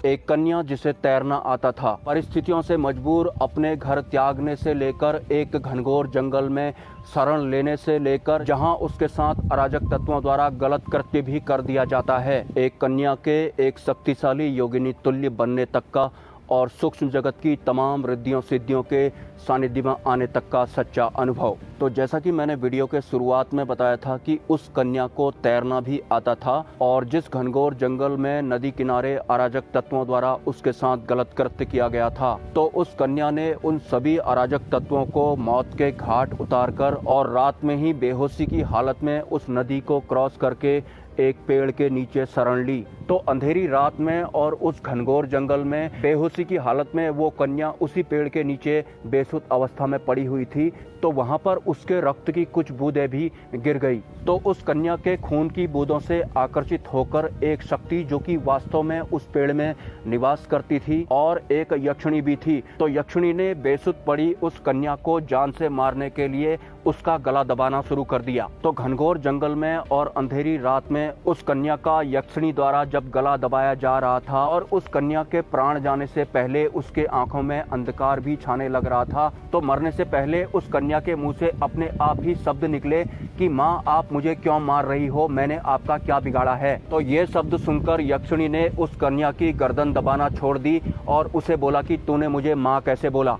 एक कन्या जिसे तैरना आता था, परिस्थितियों से मजबूर अपने घर त्यागने से लेकर एक घनघोर जंगल में शरण लेने से लेकर जहां उसके साथ अराजक तत्वों द्वारा गलत कृत्य भी कर दिया जाता है, एक कन्या के एक शक्तिशाली योगिनी तुल्य बनने तक का और सूक्ष्म जगत की तमाम रिद्धियों सिद्धियों के सानिध्य में आने तक का सच्चा अनुभव। तो जैसा कि मैंने वीडियो के शुरुआत में बताया था कि उस कन्या को तैरना भी आता था और जिस घनघोर जंगल में नदी किनारे अराजक तत्वों द्वारा उसके साथ गलत कृत्य किया गया था, तो उस कन्या ने उन सभी अराजक तत्वों को मौत के घाट उतारकर और रात में ही बेहोशी की हालत में उस नदी को क्रॉस करके एक पेड़ के नीचे शरण ली। तो अंधेरी रात में और उस घनघोर जंगल में बेहोशी की हालत में वो कन्या उसी पेड़ के नीचे बेसुध अवस्था में पड़ी हुई थी। तो वहां पर उसके रक्त की कुछ बूंदें भी गिर गई। तो उस कन्या के खून की बूंदों से आकर्षित होकर एक शक्ति जो कि वास्तव में उस पेड़ में निवास करती थी और एक यक्षिणी भी थी, तो यक्षिणी ने बेसुध पड़ी उस कन्या को जान से मारने के लिए उसका गला दबाना शुरू कर दिया। तो घनघोर जंगल में और अंधेरी रात में उस कन्या का यक्षिणी द्वारा जब गला दबाया जा रहा था और उस कन्या के प्राण जाने से पहले उसके आंखों में अंधकार भी छाने लग रहा था, तो मरने से पहले उस कन्या के मुंह से अपने आप ही शब्द निकले कि माँ, आप मुझे क्यों मार रही हो, मैंने आपका क्या बिगाड़ा है। तो ये शब्द सुनकर यक्षिणी ने उस कन्या की गर्दन दबाना छोड़ दी और उसे बोला कि तूने मुझे माँ कैसे बोला।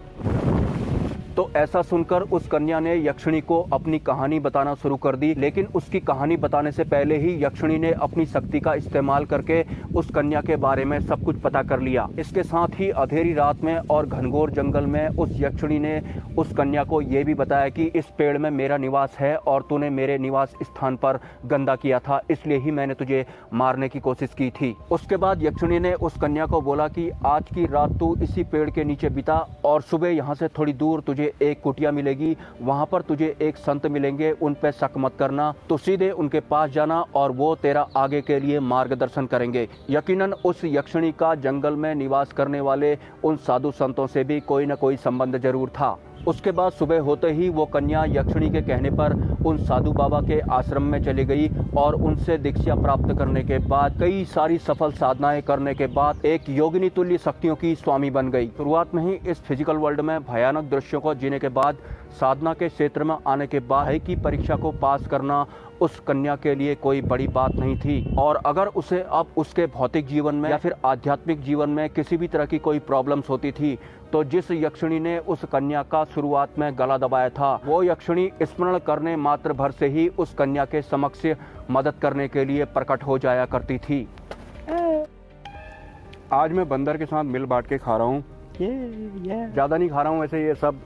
तो ऐसा सुनकर उस कन्या ने यक्षिणी को अपनी कहानी बताना शुरू कर दी, लेकिन उसकी कहानी बताने से पहले ही यक्षिणी ने अपनी शक्ति का इस्तेमाल करके उस कन्या के बारे में सब कुछ पता कर लिया। इसके साथ ही अंधेरी रात में और घनघोर जंगल में उस यक्षिणी ने उस कन्या को यह भी बताया कि इस पेड़ में मेरा निवास है और तूने मेरे निवास स्थान पर गंदा किया था, इसलिए ही मैंने तुझे मारने की कोशिश की थी। उसके बाद यक्षिणी ने उस कन्या को बोला कि आज की रात तू इसी पेड़ के नीचे बिता और सुबह यहाँ से थोड़ी दूर तुझे एक कुटिया मिलेगी, वहां पर तुझे एक संत मिलेंगे, उन पे शक मत करना, तो सीधे उनके पास जाना और वो तेरा आगे के लिए मार्गदर्शन करेंगे। यकीनन उस यक्षिणी का जंगल में निवास करने वाले उन साधु संतों से भी कोई न कोई संबंध जरूर था। उसके बाद सुबह होते ही वो कन्या यक्षिणी के कहने पर उन साधु बाबा के आश्रम में चली गई और उनसे दीक्षा प्राप्त करने के बाद कई सारी सफल साधनाएं करने के बाद एक योगिनी तुल्य शक्तियों की स्वामी बन गई। शुरुआत में ही इस फिजिकल वर्ल्ड में भयानक दृश्यों को जीने के बाद साधना के क्षेत्र में आने के बाद है की परीक्षा को पास करना उस कन्या के लिए कोई बड़ी बात नहीं थी। और अगर उसे अब उसके भौतिक जीवन में या फिर आध्यात्मिक जीवन में किसी भी तरह की कोई प्रॉब्लम्स होती थी, तो जिस यक्षिणी ने उस कन्या का शुरुआत में गला दबाया था, वो यक्षिणी स्मरण करने मात्र भर से ही उस कन्या के समक्ष मदद करने के लिए प्रकट हो जाया करती थी। आज मैं बंदर के साथ मिल बांट के खा रहा हूँ, ज़्यादा नहीं खा रहा हूँ वैसे, ये सब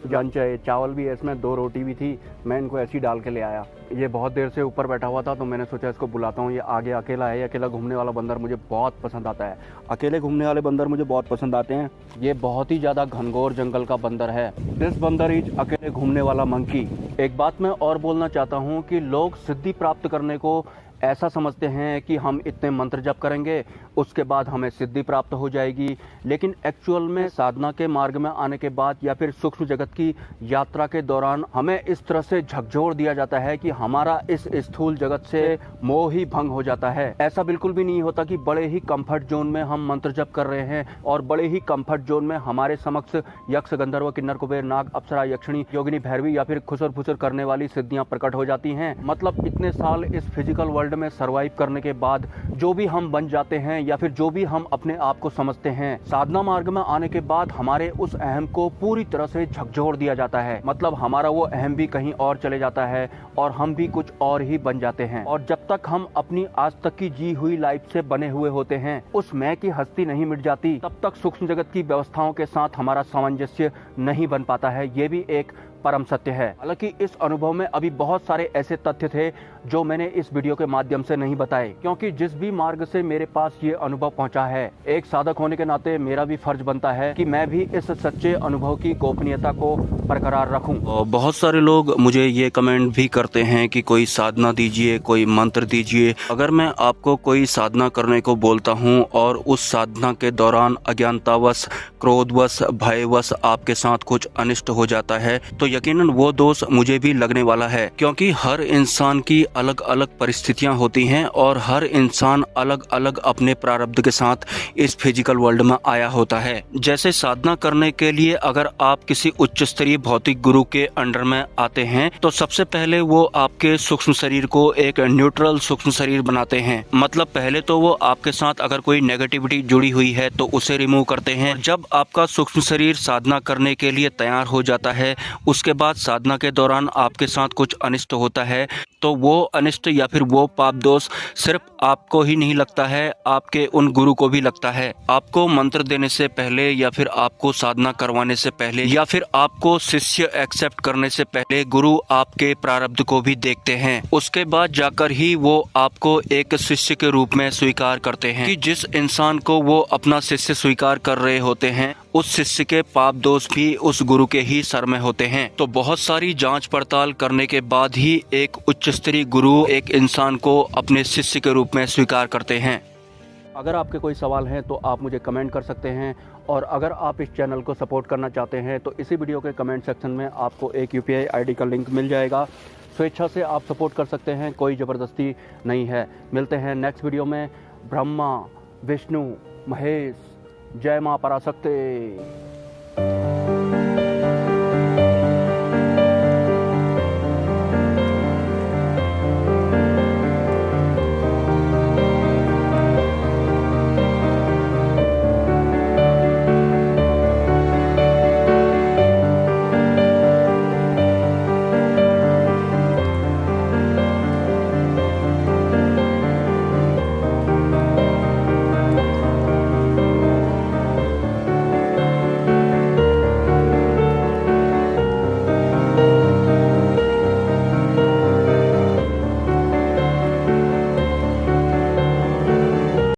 जान चाहे चावल भी है इसमें, 2 रोटी भी थी, मैं इनको ऐसे ही डाल के ले आया। ये बहुत देर से ऊपर बैठा हुआ था तो मैंने सोचा इसको बुलाता हूँ। ये आगे अकेला है, अकेला घूमने वाला बंदर मुझे बहुत पसंद आता है, अकेले घूमने वाले बंदर मुझे बहुत पसंद आते हैं। ये बहुत ही ज़्यादा घनघोर जंगल का बंदर है। दिस बंदर इज अकेले घूमने वाला मंकी। एक बात मैं और बोलना चाहता हूँ कि लोग सिद्धि प्राप्त करने को ऐसा समझते हैं कि हम इतने मंत्र जप करेंगे उसके बाद हमें सिद्धि प्राप्त हो जाएगी, लेकिन एक्चुअल में साधना के मार्ग में आने के बाद या फिर सूक्ष्म जगत की यात्रा के दौरान हमें इस तरह से झकझोर दिया जाता है कि हमारा इस स्थूल जगत से मोह ही भंग हो जाता है। ऐसा बिल्कुल भी नहीं होता कि बड़े ही कंफर्ट जोन में हम मंत्र जप कर रहे हैं और बड़े ही कंफर्ट जोन में हमारे समक्ष यक्ष, गंधर्व, किन्नर, कुबेर, नाग, अप्सरा, यक्षिणी, योगिनी, भैरवी या फिर खुसर फुसर करने वाली सिद्धियां प्रकट हो जाती हैं। मतलब इतने साल इस फिजिकल वर्ल्ड में सरवाइव करने के बाद जो भी हम बन जाते हैं या फिर जो भी हम अपने आप को समझते हैं, साधना मार्ग में आने के बाद हमारे उस अहम को पूरी तरह से झकझोर दिया जाता है। मतलब हमारा वो अहम भी कहीं और चले जाता है और हम भी कुछ और ही बन जाते हैं। और जब तक हम अपनी आज तक की जी हुई लाइफ से बने हुए होते हैं, उस मैं की हस्ती नहीं मिट जाती, तब तक सूक्ष्म जगत की व्यवस्थाओं के साथ हमारा सामंजस्य नहीं बन पाता है। ये भी एक परम सत्य है। हालांकि इस अनुभव में अभी बहुत सारे ऐसे तथ्य थे जो मैंने इस वीडियो के माध्यम से नहीं बताए, क्योंकि जिस भी मार्ग से मेरे पास ये अनुभव पहुंचा है, एक साधक होने के नाते मेरा भी फर्ज बनता है कि मैं भी इस सच्चे अनुभव की गोपनीयता को बरकरार रखूं। बहुत सारे लोग मुझे ये कमेंट भी करते हैं कि कोई साधना दीजिए, कोई मंत्र दीजिए। अगर मैं आपको कोई साधना करने को बोलता हूँ और उस साधना के दौरान अज्ञानतावश, क्रोधवश, भयवश आपके साथ कुछ अनिष्ट हो जाता है, तो यकीनन वो दोष मुझे भी लगने वाला है, क्योंकि हर इंसान की अलग अलग परिस्थितियां होती हैं और हर इंसान अलग अलग अपने प्रारब्ध के साथ इस फिजिकल वर्ल्ड में आया होता है। जैसे साधना करने के लिए अगर आप किसी उच्च स्तरीय भौतिक गुरु के अंडर में आते हैं तो सबसे पहले वो आपके सूक्ष्म शरीर को एक न्यूट्रल सूक्ष्म शरीर बनाते हैं। मतलब पहले तो वो आपके साथ अगर कोई नेगेटिविटी जुड़ी हुई है तो उसे रिमूव करते हैं। जब आपका सूक्ष्म शरीर साधना करने के लिए तैयार हो जाता है, उसके बाद साधना के दौरान आपके साथ कुछ अनिष्ट होता है, तो वो अनिष्ट या फिर वो पाप दोष सिर्फ आपको ही नहीं लगता है, आपके उन गुरु को भी लगता है। आपको मंत्र देने से पहले या फिर आपको साधना करवाने से पहले या फिर आपको शिष्य एक्सेप्ट करने से पहले गुरु आपके प्रारब्ध को भी देखते हैं। उसके बाद जाकर ही वो आपको एक शिष्य के रूप में स्वीकार करते हैं कि जिस इंसान को वो अपना शिष्य स्वीकार कर रहे होते हैं उस शिष्य के पाप दोष भी उस गुरु के ही सर में होते हैं। तो बहुत सारी जांच पड़ताल करने के बाद ही एक उच्च स्तरीय गुरु एक इंसान को अपने शिष्य के रूप में स्वीकार करते हैं। अगर आपके कोई सवाल हैं तो आप मुझे कमेंट कर सकते हैं, और अगर आप इस चैनल को सपोर्ट करना चाहते हैं तो इसी वीडियो के कमेंट सेक्शन में आपको एक UPI ID का लिंक मिल जाएगा। स्वेच्छा से आप सपोर्ट कर सकते हैं, कोई ज़बरदस्ती नहीं है। मिलते हैं नेक्स्ट वीडियो में। ब्रह्मा, विष्णु, महेश, जय मां पराशक्ति।